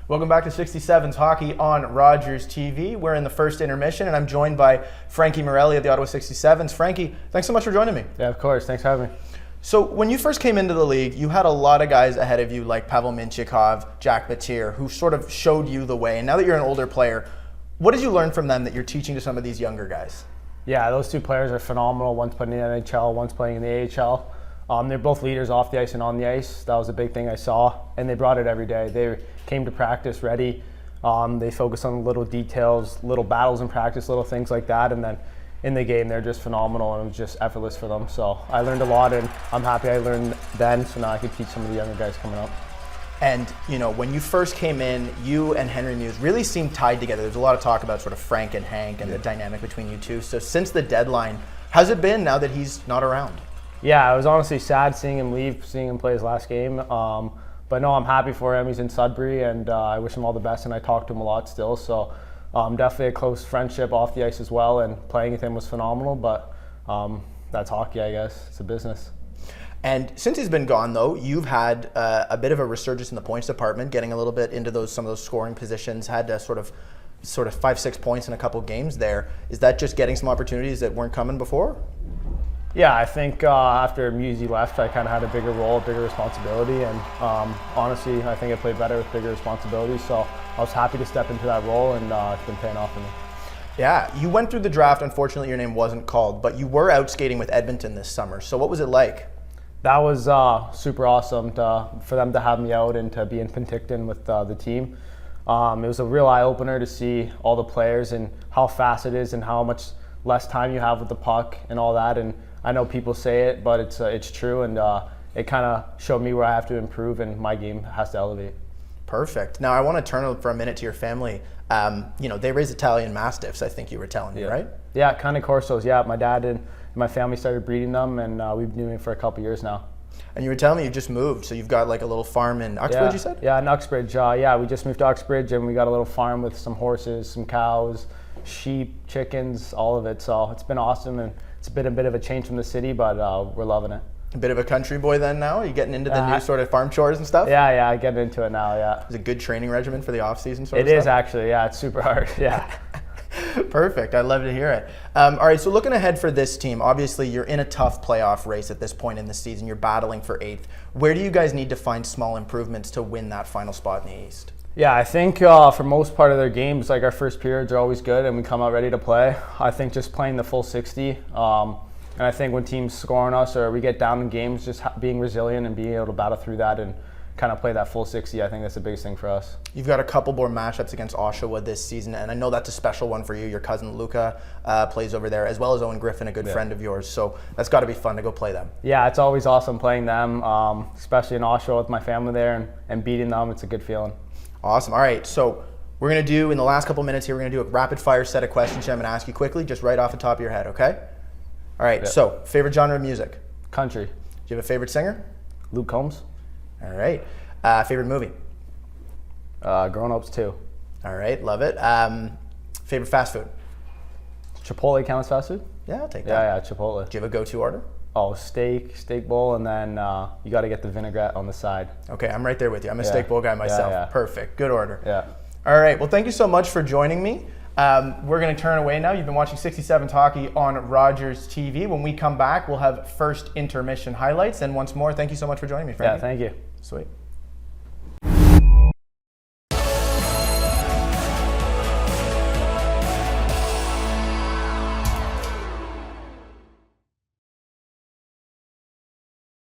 Welcome back to 67's Hockey on Rogers TV. We're in the first intermission, and I'm joined by Frankie Marrelli of the Ottawa 67's. Frankie, thanks so much for joining me. Yeah, of course. Thanks for having me. So when you first came into the league, you had a lot of guys ahead of you like Pavel Mintyukov, Jack Batier, who sort of showed you the way. And now that you're an older player, what did you learn from them that you're teaching to some of these younger guys? Yeah, those two players are phenomenal. One's playing in the NHL, one's playing in the AHL. They're both leaders off the ice and on the ice. That was a big thing I saw, and they brought it every day. They came to practice ready. They focused on little details, little battles in practice, little things like that, and then in the game they're just phenomenal, and it was just effortless for them. So I learned a lot, and I'm happy I learned then, so now I can teach some of the younger guys coming up. And, you know, when you first came in, you and Henry Muse really seemed tied together. There's a lot of talk about sort of Frank and Hank and the dynamic between you two. So since the deadline, how's it been now that he's not around? Yeah, I was honestly sad seeing him leave, seeing him play his last game. But no, I'm happy for him. He's in Sudbury, and I wish him all the best, and I talk to him a lot still. So definitely a close friendship off the ice as well, and playing with him was phenomenal. But that's hockey, I guess. It's a business. And since he's been gone, though, you've had a bit of a resurgence in the points department, getting a little bit into some of those scoring positions, had sort of 5-6 points in a couple games there. Is that just getting some opportunities that weren't coming before? Yeah, I think after Musey left, I kind of had a bigger role, bigger responsibility, and honestly, I think I played better with bigger responsibility, so I was happy to step into that role, and it's been paying off for me. Yeah, you went through the draft. Unfortunately, your name wasn't called, but you were out skating with Edmonton this summer, so what was it like? That was super awesome for them to have me out and to be in Penticton with the team. It was a real eye-opener to see all the players and how fast it is and how much less time you have with the puck and all that, and I know people say it, but it's true, and it kind of showed me where I have to improve, and my game has to elevate. Perfect. Now I want to turn for a minute to your family. You know, they raise Italian Mastiffs, I think you were telling me, right? Yeah, kind of Corsos. Yeah, my dad and my family started breeding them, and we've been doing it for a couple years now. And you were telling me you just moved, so you've got like a little farm in Uxbridge, you said? Yeah, in Uxbridge. Yeah, we just moved to Uxbridge, and we got a little farm with some horses, some cows, sheep, chickens, all of it. So it's been awesome, and it's been a bit of a change from the city, but we're loving it. A bit of a country boy then now? Are you getting into the new sort of farm chores and stuff? Yeah, I get into it now, yeah. Is it a good training regimen for the off-season sort of stuff? It is actually, yeah, it's super hard, yeah. Perfect, I'd love to hear it. All right, so looking ahead for this team, obviously you're in a tough playoff race at this point in the season. You're battling for 8th. Where do you guys need to find small improvements to win that final spot in the East? Yeah, I think for most part of their games, like our first periods are always good and we come out ready to play. I think just playing the full 60, and I think when teams score on us or we get down in games, just being resilient and being able to battle through that and kind of play that full 60, I think that's the biggest thing for us. You've got a couple more matchups against Oshawa this season, and I know that's a special one for you. Your cousin Luca plays over there, as well as Owen Griffin, a good friend of yours, so that's got to be fun to go play them. Yeah, it's always awesome playing them, especially in Oshawa with my family there and beating them. It's a good feeling. Awesome. All right, so we're going to do, in the last couple minutes here, we're going to do a rapid-fire set of questions I'm going to ask you quickly, just right off the top of your head, okay? All right, so favorite genre of music? Country. Do you have a favorite singer? Luke Combs. All right. Favorite movie? Grown Ups 2. All right, love it. Favorite fast food? Chipotle counts fast food? Yeah, I'll take that. Yeah, Chipotle. Do you have a go-to order? Oh, steak bowl, and then you got to get the vinaigrette on the side. Okay, I'm right there with you. I'm a steak bowl guy myself. Yeah. Perfect, good order. Yeah. All right, well, thank you so much for joining me. We're going to turn away now. You've been watching 67's Hockey on Rogers TV. When we come back, we'll have first intermission highlights. And once more, thank you so much for joining me, Frankie. Yeah, thank you. Sweet.